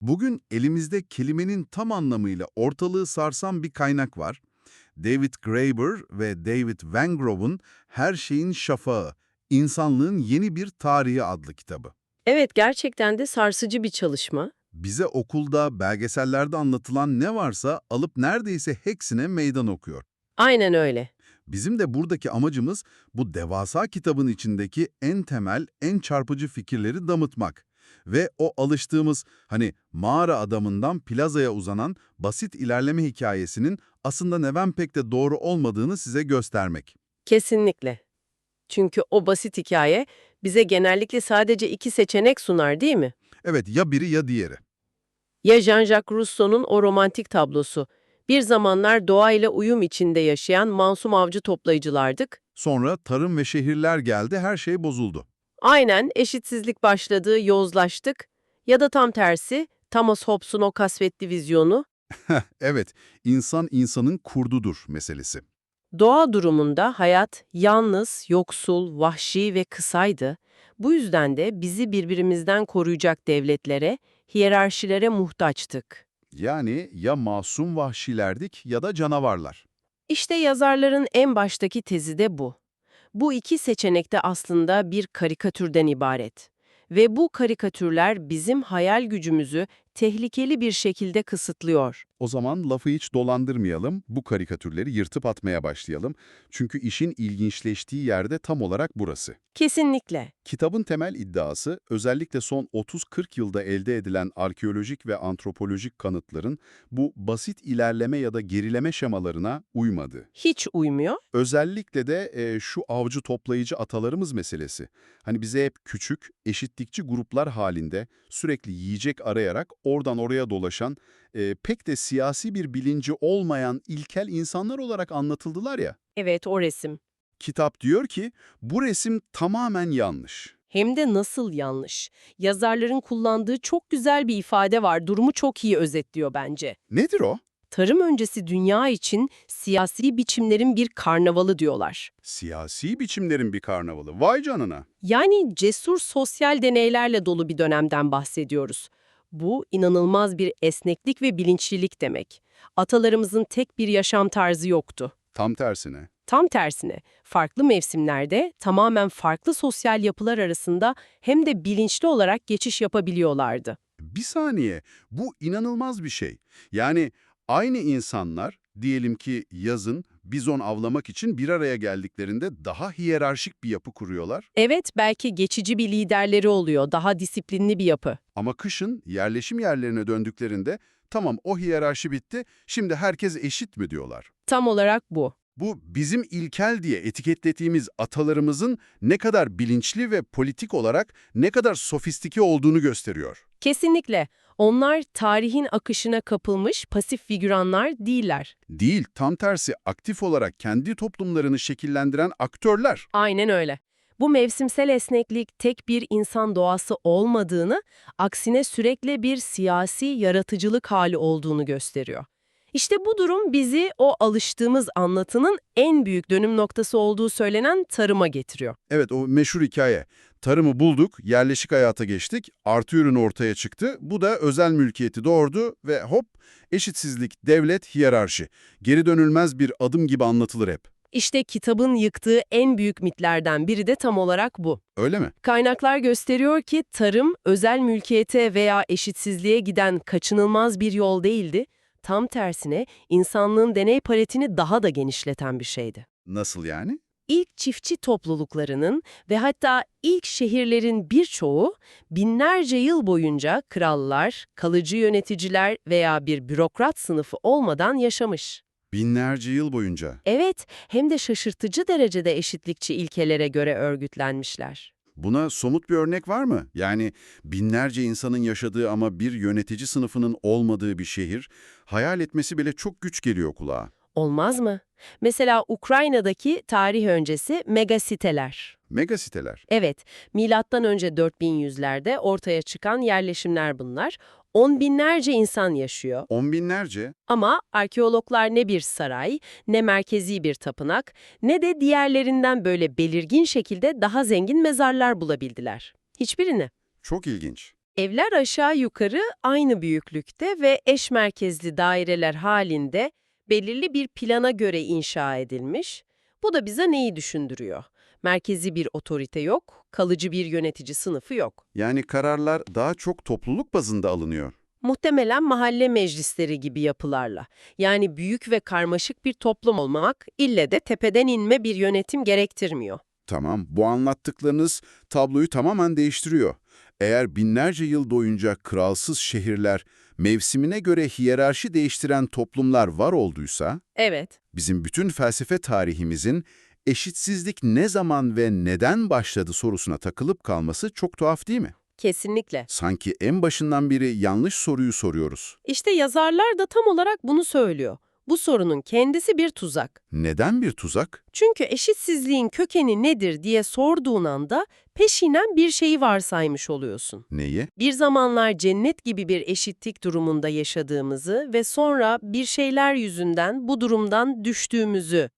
Bugün elimizde kelimenin tam anlamıyla ortalığı sarsan bir kaynak var. David Graeber ve David Wengrow'un Her Şeyin Şafağı, İnsanlığın Yeni Bir Tarihi adlı kitabı. Evet, gerçekten de sarsıcı bir çalışma. Bize okulda, belgesellerde anlatılan ne varsa alıp neredeyse hepsine meydan okuyor. Aynen öyle. Bizim de buradaki amacımız bu devasa kitabın içindeki en temel, en çarpıcı fikirleri damıtmak. Ve o alıştığımız mağara adamından plazaya uzanan basit ilerleme hikayesinin aslında neven pek de doğru olmadığını size göstermek. Kesinlikle. Çünkü o basit hikaye bize genellikle sadece iki seçenek sunar, değil mi? Evet, ya biri ya diğeri. Ya Jean-Jacques Rousseau'nun o romantik tablosu. Bir zamanlar doğayla uyum içinde yaşayan masum avcı toplayıcılardık. Sonra tarım ve şehirler geldi, her şey bozuldu. Aynen eşitsizlik başladı, yozlaştık. Ya da tam tersi, Thomas Hobbes'un o kasvetli vizyonu. Evet, insan insanın kurdudur meselesi. Doğa durumunda hayat yalnız, yoksul, vahşi ve kısaydı. Bu yüzden de bizi birbirimizden koruyacak devletlere, hiyerarşilere muhtaçtık. Yani ya masum vahşilerdik ya da canavarlar. İşte yazarların en baştaki tezi de bu. Bu iki seçenek de aslında bir karikatürden ibaret. Ve bu karikatürler bizim hayal gücümüzü tehlikeli bir şekilde kısıtlıyor. O zaman lafı hiç dolandırmayalım, bu karikatürleri yırtıp atmaya başlayalım. Çünkü işin ilginçleştiği yerde tam olarak burası. Kesinlikle. Kitabın temel iddiası, özellikle son 30-40 yılda elde edilen arkeolojik ve antropolojik kanıtların bu basit ilerleme ya da gerileme şemalarına uymadı. Hiç uymuyor. Özellikle de şu avcı toplayıcı atalarımız meselesi. Hani bize hep küçük, eşitlikçi gruplar halinde sürekli yiyecek arayarak oradan oraya dolaşan, pek de siyasi bir bilinci olmayan ilkel insanlar olarak anlatıldılar ya. Evet, o resim. Kitap diyor ki bu resim tamamen yanlış. Hem de nasıl yanlış. Yazarların kullandığı çok güzel bir ifade var. Durumu çok iyi özetliyor bence. Nedir o? Tarım öncesi dünya için siyasi biçimlerin bir karnavalı diyorlar. Siyasi biçimlerin bir karnavalı. Vay canına. Yani cesur sosyal deneylerle dolu bir dönemden bahsediyoruz. Bu inanılmaz bir esneklik ve bilinçlilik demek. Atalarımızın tek bir yaşam tarzı yoktu. Tam tersine. Tam tersine, farklı mevsimlerde tamamen farklı sosyal yapılar arasında hem de bilinçli olarak geçiş yapabiliyorlardı. Bir saniye, bu inanılmaz bir şey. Yani aynı insanlar, diyelim ki yazın bizon avlamak için bir araya geldiklerinde daha hiyerarşik bir yapı kuruyorlar. Evet, belki geçici bir liderleri oluyor, daha disiplinli bir yapı. Ama kışın yerleşim yerlerine döndüklerinde tamam o hiyerarşi bitti, şimdi herkes eşit mi diyorlar. Tam olarak bu. Bu bizim ilkel diye etiketlediğimiz atalarımızın ne kadar bilinçli ve politik olarak ne kadar sofistike olduğunu gösteriyor. Kesinlikle. Onlar tarihin akışına kapılmış pasif figüranlar değiller. Değil, tam tersi aktif olarak kendi toplumlarını şekillendiren aktörler. Aynen öyle. Bu mevsimsel esneklik tek bir insan doğası olmadığını, aksine sürekli bir siyasi yaratıcılık hali olduğunu gösteriyor. İşte bu durum bizi o alıştığımız anlatının en büyük dönüm noktası olduğu söylenen tarıma getiriyor. Evet, o meşhur hikaye. Tarımı bulduk, yerleşik hayata geçtik, artı ürün ortaya çıktı. Bu da özel mülkiyeti doğurdu ve hop, eşitsizlik, devlet, hiyerarşi. Geri dönülmez bir adım gibi anlatılır hep. İşte kitabın yıktığı en büyük mitlerden biri de tam olarak bu. Öyle mi? Kaynaklar gösteriyor ki tarım, özel mülkiyete veya eşitsizliğe giden kaçınılmaz bir yol değildi. Tam tersine insanlığın deney paletini daha da genişleten bir şeydi. Nasıl yani? İlk çiftçi topluluklarının ve hatta ilk şehirlerin birçoğu binlerce yıl boyunca krallar, kalıcı yöneticiler veya bir bürokrat sınıfı olmadan yaşamış. Binlerce yıl boyunca. Evet, hem de şaşırtıcı derecede eşitlikçi ilkelere göre örgütlenmişler. Buna somut bir örnek var mı? Yani binlerce insanın yaşadığı ama bir yönetici sınıfının olmadığı bir şehir, hayal etmesi bile çok güç geliyor kulağa. Olmaz mı? Mesela Ukrayna'daki tarih öncesi megasiteler. Megasiteler. Evet, milattan önce 4100'lerde ortaya çıkan yerleşimler bunlar. On binlerce insan yaşıyor. On binlerce. Ama arkeologlar ne bir saray, ne merkezi bir tapınak, ne de diğerlerinden böyle belirgin şekilde daha zengin mezarlar bulabildiler. Hiçbirini. Çok ilginç. Evler aşağı yukarı aynı büyüklükte ve eş merkezli daireler halinde belirli bir plana göre inşa edilmiş. Bu da bize neyi düşündürüyor? Merkezi bir otorite yok, kalıcı bir yönetici sınıfı yok. Yani kararlar daha çok topluluk bazında alınıyor. Muhtemelen mahalle meclisleri gibi yapılarla. Yani büyük ve karmaşık bir toplum olmak ille de tepeden inme bir yönetim gerektirmiyor. Tamam, bu anlattıklarınız tabloyu tamamen değiştiriyor. Eğer binlerce yıl boyunca kralsız şehirler, mevsimine göre hiyerarşi değiştiren toplumlar var olduysa, Evet. bizim bütün felsefe tarihimizin eşitsizlik ne zaman ve neden başladı sorusuna takılıp kalması çok tuhaf değil mi? Kesinlikle. Sanki en başından beri yanlış soruyu soruyoruz. İşte yazarlar da tam olarak bunu söylüyor. Bu sorunun kendisi bir tuzak. Neden bir tuzak? Çünkü eşitsizliğin kökeni nedir diye sorduğun anda peşinen bir şeyi varsaymış oluyorsun. Neyi? Bir zamanlar cennet gibi bir eşitlik durumunda yaşadığımızı ve sonra bir şeyler yüzünden bu durumdan düştüğümüzü.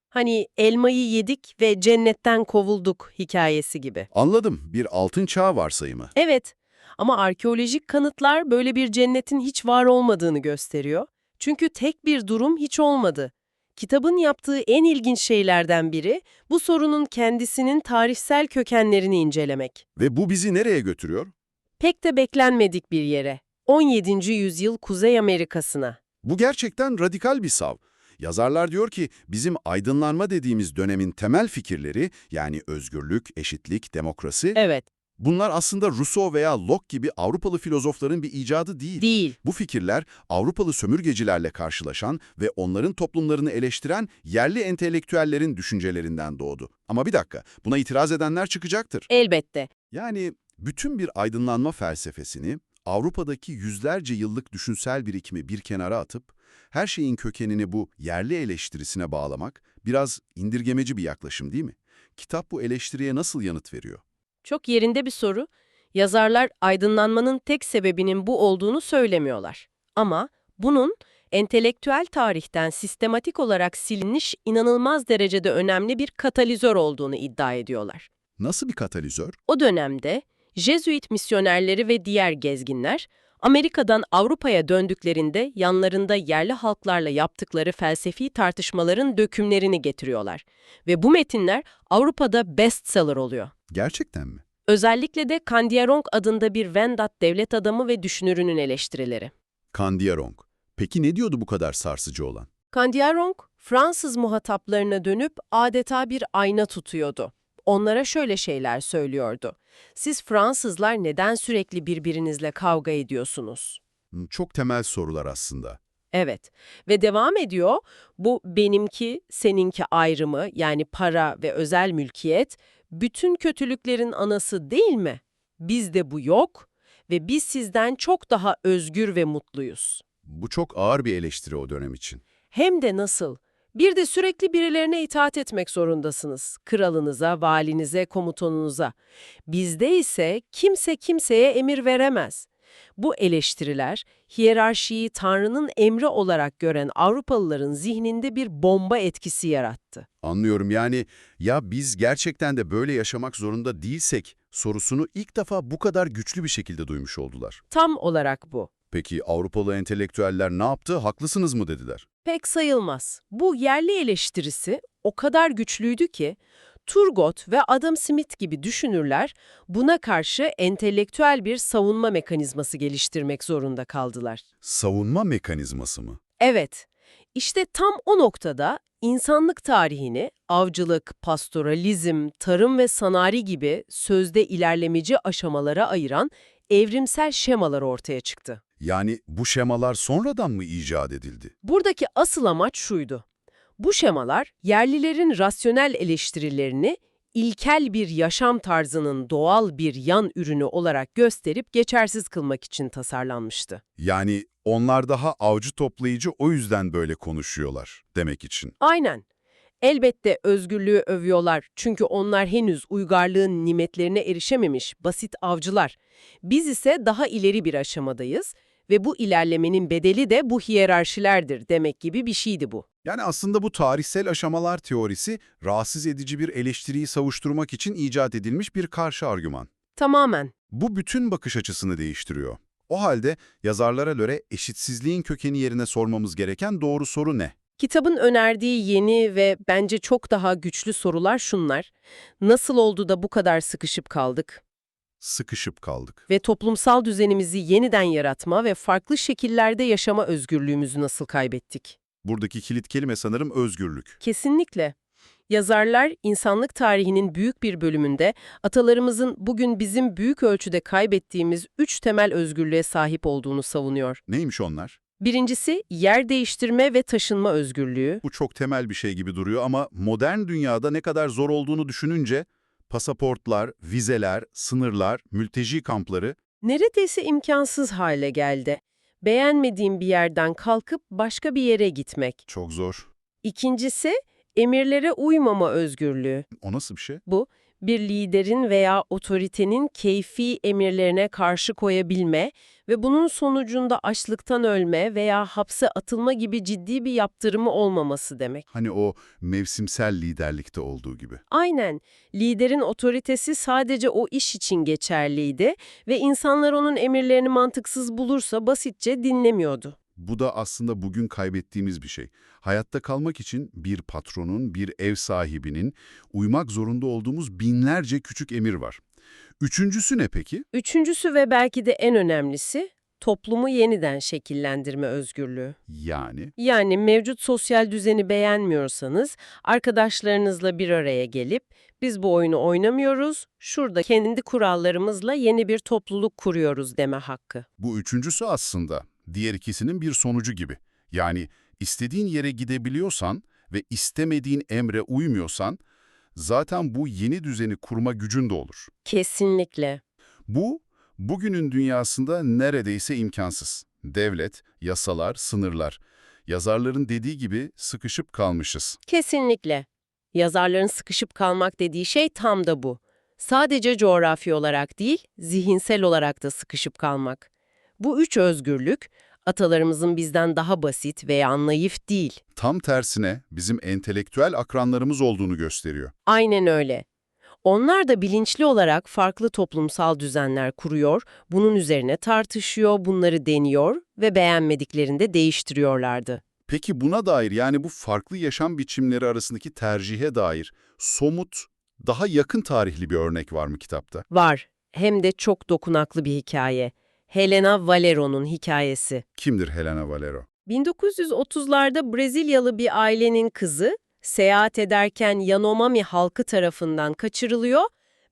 Hani elmayı yedik ve cennetten kovulduk hikayesi gibi. Anladım, bir altın çağ varsayımı. Evet, ama arkeolojik kanıtlar böyle bir cennetin hiç var olmadığını gösteriyor. Çünkü tek bir durum hiç olmadı. Kitabın yaptığı en ilginç şeylerden biri, bu sorunun kendisinin tarihsel kökenlerini incelemek. Ve bu bizi nereye götürüyor? Pek de beklenmedik bir yere. 17. yüzyıl Kuzey Amerika'sına. Bu gerçekten radikal bir sav. Yazarlar diyor ki bizim aydınlanma dediğimiz dönemin temel fikirleri yani özgürlük, eşitlik, demokrasi Evet, bunlar aslında Rousseau veya Locke gibi Avrupalı filozofların bir icadı değil. değil. Bu fikirler Avrupalı sömürgecilerle karşılaşan ve onların toplumlarını eleştiren yerli entelektüellerin düşüncelerinden doğdu. Ama bir dakika, buna itiraz edenler çıkacaktır. Elbette. Yani bütün bir aydınlanma felsefesini Avrupa'daki yüzlerce yıllık düşünsel birikimi bir kenara atıp her şeyin kökenini bu yerli eleştirisine bağlamak biraz indirgemeci bir yaklaşım değil mi? Kitap bu eleştiriye nasıl yanıt veriyor? Çok yerinde bir soru. Yazarlar aydınlanmanın tek sebebinin bu olduğunu söylemiyorlar. Ama bunun entelektüel tarihten sistematik olarak silinmiş inanılmaz derecede önemli bir katalizör olduğunu iddia ediyorlar. Nasıl bir katalizör? O dönemde Jesuit misyonerleri ve diğer gezginler Amerika'dan Avrupa'ya döndüklerinde yanlarında yerli halklarla yaptıkları felsefi tartışmaların dökümlerini getiriyorlar. Ve bu metinler Avrupa'da bestseller oluyor. Gerçekten mi? Özellikle de Kandiarong adında bir Wendat devlet adamı ve düşünürünün eleştirileri. Kandiarong. Peki ne diyordu bu kadar sarsıcı olan? Kandiarong, Fransız muhataplarına dönüp adeta bir ayna tutuyordu. Onlara şöyle şeyler söylüyordu. Siz Fransızlar neden sürekli birbirinizle kavga ediyorsunuz? Çok temel sorular aslında. Evet ve devam ediyor. Bu benimki, seninki ayrımı yani para ve özel mülkiyet bütün kötülüklerin anası değil mi? Bizde bu yok ve biz sizden çok daha özgür ve mutluyuz. Bu çok ağır bir eleştiri o dönem için. Hem de nasıl? Bir de sürekli birilerine itaat etmek zorundasınız. Kralınıza, valinize, komutanınıza. Bizde ise kimse kimseye emir veremez. Bu eleştiriler, hiyerarşiyi Tanrı'nın emri olarak gören Avrupalıların zihninde bir bomba etkisi yarattı. Anlıyorum yani ya biz gerçekten de böyle yaşamak zorunda değilsek sorusunu ilk defa bu kadar güçlü bir şekilde duymuş oldular. Tam olarak bu. Peki Avrupalı entelektüeller ne yaptı? Haklısınız mı dediler? Pek sayılmaz. Bu yerli eleştirisi o kadar güçlüydü ki, Turgot ve Adam Smith gibi düşünürler buna karşı entelektüel bir savunma mekanizması geliştirmek zorunda kaldılar. Savunma mekanizması mı? Evet, işte tam o noktada insanlık tarihini avcılık, pastoralizm, tarım ve sanayi gibi sözde ilerlemeci aşamalara ayıran evrimsel şemalar ortaya çıktı. Yani bu şemalar sonradan mı icat edildi? Buradaki asıl amaç şuydu. Bu şemalar yerlilerin rasyonel eleştirilerini ilkel bir yaşam tarzının doğal bir yan ürünü olarak gösterip geçersiz kılmak için tasarlanmıştı. Yani onlar daha avcı toplayıcı o yüzden böyle konuşuyorlar demek için. Aynen. Elbette özgürlüğü övüyorlar çünkü onlar henüz uygarlığın nimetlerine erişememiş basit avcılar. Biz ise daha ileri bir aşamadayız ve bu ilerlemenin bedeli de bu hiyerarşilerdir demek gibi bir şeydi bu. Yani aslında bu tarihsel aşamalar teorisi rahatsız edici bir eleştiriyi savuşturmak için icat edilmiş bir karşı argüman. Tamamen. Bu bütün bakış açısını değiştiriyor. O halde yazarlara göre eşitsizliğin kökeni yerine sormamız gereken doğru soru ne? Kitabın önerdiği yeni ve bence çok daha güçlü sorular şunlar. Nasıl oldu da bu kadar sıkışıp kaldık? Sıkışıp kaldık. Ve toplumsal düzenimizi yeniden yaratma ve farklı şekillerde yaşama özgürlüğümüzü nasıl kaybettik? Buradaki kilit kelime sanırım özgürlük. Kesinlikle. Yazarlar, insanlık tarihinin büyük bir bölümünde atalarımızın bugün bizim büyük ölçüde kaybettiğimiz 3 temel özgürlüğe sahip olduğunu savunuyor. Neymiş onlar? Birincisi, yer değiştirme ve taşınma özgürlüğü. Bu çok temel bir şey gibi duruyor ama modern dünyada ne kadar zor olduğunu düşününce pasaportlar, vizeler, sınırlar, mülteci kampları Neredeyse imkansız hale geldi. Beğenmediğim bir yerden kalkıp başka bir yere gitmek. çok zor. İkincisi, emirlere uymama özgürlüğü. O nasıl bir şey? Bu, bir liderin veya otoritenin keyfi emirlerine karşı koyabilme ve bunun sonucunda açlıktan ölme veya hapse atılma gibi ciddi bir yaptırımı olmaması demek. Hani o mevsimsel liderlikte olduğu gibi. Aynen, liderin otoritesi sadece o iş için geçerliydi ve insanlar onun emirlerini mantıksız bulursa basitçe dinlemiyordu. Bu da aslında bugün kaybettiğimiz bir şey. Hayatta kalmak için bir patronun, bir ev sahibinin uymak zorunda olduğumuz binlerce küçük emir var. Üçüncüsü ne peki? Üçüncüsü ve belki de en önemlisi, toplumu yeniden şekillendirme özgürlüğü. Yani mevcut sosyal düzeni beğenmiyorsanız, arkadaşlarınızla bir araya gelip, biz bu oyunu oynamıyoruz, şurada kendi kurallarımızla yeni bir topluluk kuruyoruz deme hakkı. Bu üçüncüsü aslında diğer ikisinin bir sonucu gibi. Yani istediğin yere gidebiliyorsan ve istemediğin emre uymuyorsan, zaten bu yeni düzeni kurma gücün de olur. Kesinlikle. Bu, bugünün dünyasında neredeyse imkansız. Devlet, yasalar, sınırlar. Yazarların dediği gibi sıkışıp kalmışız. Kesinlikle. Yazarların sıkışıp kalmak dediği şey tam da bu. Sadece coğrafi olarak değil, zihinsel olarak da sıkışıp kalmak. Bu üç özgürlük, atalarımızın bizden daha basit veya naif değil. Tam tersine bizim entelektüel akranlarımız olduğunu gösteriyor. Aynen öyle. Onlar da bilinçli olarak farklı toplumsal düzenler kuruyor, bunun üzerine tartışıyor, bunları deniyor ve beğenmediklerinde değiştiriyorlardı. Peki buna dair, yani bu farklı yaşam biçimleri arasındaki tercihe dair somut, daha yakın tarihli bir örnek var mı kitapta? Var, hem de çok dokunaklı bir hikaye. Helena Valero'nun hikayesi. Kimdir Helena Valero? 1930'larda Brezilyalı bir ailenin kızı, seyahat ederken Yanomami halkı tarafından kaçırılıyor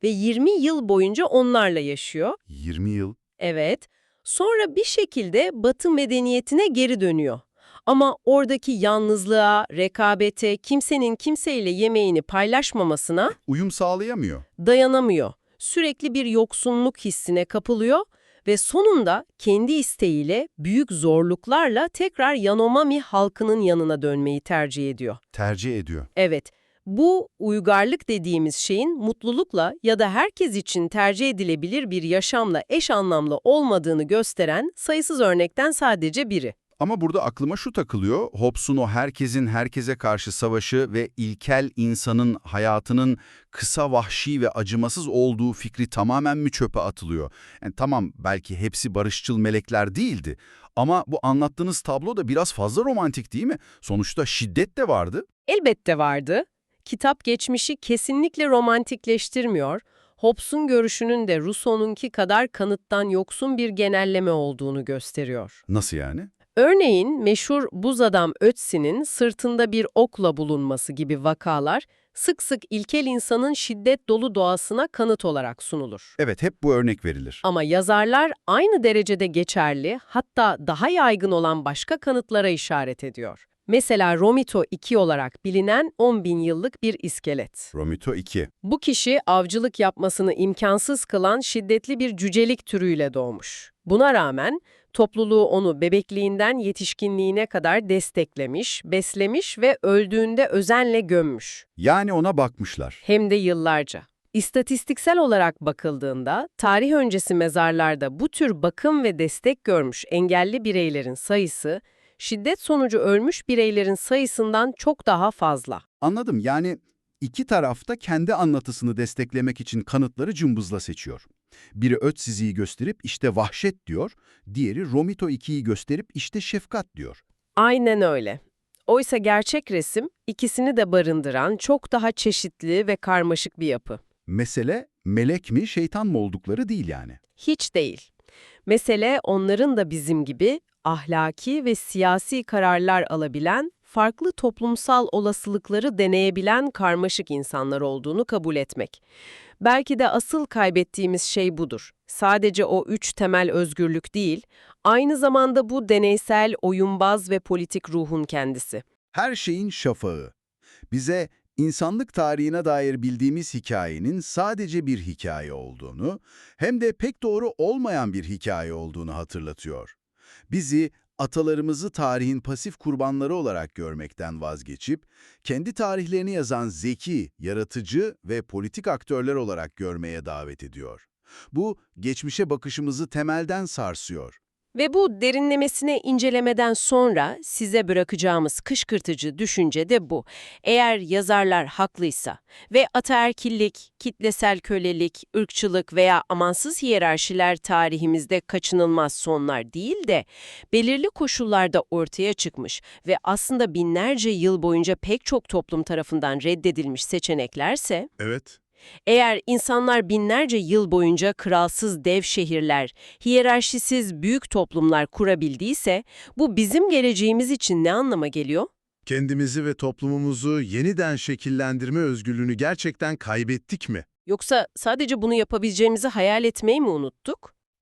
ve 20 yıl boyunca onlarla yaşıyor. 20 yıl. Evet, sonra bir şekilde Batı medeniyetine geri dönüyor. Ama oradaki yalnızlığa, rekabete, kimsenin kimseyle yemeğini paylaşmamasına Uyum sağlayamıyor. dayanamıyor. Sürekli bir yoksunluk hissine kapılıyor ve sonunda kendi isteğiyle büyük zorluklarla tekrar Yanomami halkının yanına dönmeyi tercih ediyor. Tercih ediyor. Evet, bu uygarlık dediğimiz şeyin mutlulukla ya da herkes için tercih edilebilir bir yaşamla eş anlamlı olmadığını gösteren sayısız örnekten sadece biri. Ama burada aklıma şu takılıyor, Hobbes'un o herkesin herkese karşı savaşı ve ilkel insanın hayatının kısa, vahşi ve acımasız olduğu fikri tamamen mi çöpe atılıyor? Yani tamam, belki hepsi barışçıl melekler değildi ama bu anlattığınız tablo da biraz fazla romantik değil mi? Sonuçta şiddet de vardı. Elbette vardı. Kitap geçmişi kesinlikle romantikleştirmiyor. Hobbes'un görüşünün de Rousseau'nunki kadar kanıttan yoksun bir genelleme olduğunu gösteriyor. Nasıl yani? Örneğin meşhur buz adam Ötzi'nin sırtında bir okla bulunması gibi vakalar sık sık ilkel insanın şiddet dolu doğasına kanıt olarak sunulur. Evet, hep bu örnek verilir. Ama yazarlar aynı derecede geçerli, hatta daha yaygın olan başka kanıtlara işaret ediyor. Mesela Romito 2 olarak bilinen 10.000 yıllık bir iskelet. Romito 2. Bu kişi avcılık yapmasını imkansız kılan şiddetli bir cücelik türüyle doğmuş. Buna rağmen topluluğu onu bebekliğinden yetişkinliğine kadar desteklemiş, beslemiş ve öldüğünde özenle gömmüş. Yani ona bakmışlar. Hem de yıllarca. İstatistiksel olarak bakıldığında, tarih öncesi mezarlarda bu tür bakım ve destek görmüş engelli bireylerin sayısı, şiddet sonucu ölmüş bireylerin sayısından çok daha fazla. Anladım, yani iki taraf da kendi anlatısını desteklemek için kanıtları cımbızla seçiyor. Biri Ötzizi'yi gösterip işte vahşet diyor, diğeri Romito 2'yi gösterip işte şefkat diyor. Aynen öyle. Oysa gerçek resim ikisini de barındıran çok daha çeşitli ve karmaşık bir yapı. Mesele melek mi şeytan mı oldukları değil yani. Hiç değil. Mesele onların da bizim gibi ahlaki ve siyasi kararlar alabilen, farklı toplumsal olasılıkları deneyebilen karmaşık insanlar olduğunu kabul etmek. Belki de asıl kaybettiğimiz şey budur. Sadece o üç temel özgürlük değil, aynı zamanda bu deneysel, oyunbaz ve politik ruhun kendisi. Her şeyin şafağı. Bize insanlık tarihine dair bildiğimiz hikayenin sadece bir hikaye olduğunu, hem de pek doğru olmayan bir hikaye olduğunu hatırlatıyor. Bizi atalarımızı tarihin pasif kurbanları olarak görmekten vazgeçip, kendi tarihlerini yazan zeki, yaratıcı ve politik aktörler olarak görmeye davet ediyor. Bu, geçmişe bakışımızı temelden sarsıyor. Ve bu derinlemesine incelemeden sonra size bırakacağımız kışkırtıcı düşünce de bu. Eğer yazarlar haklıysa ve ataerkillik, kitlesel kölelik, ırkçılık veya amansız hiyerarşiler tarihimizde kaçınılmaz sonlar değil de belirli koşullarda ortaya çıkmış ve aslında binlerce yıl boyunca pek çok toplum tarafından reddedilmiş seçeneklerse, Evet. eğer insanlar binlerce yıl boyunca kralsız dev şehirler, hiyerarşisiz büyük toplumlar kurabildiyse, bu bizim geleceğimiz için ne anlama geliyor? Kendimizi ve toplumumuzu yeniden şekillendirme özgürlüğünü gerçekten kaybettik mi? Yoksa sadece bunu yapabileceğimizi hayal etmeyi mi unuttuk?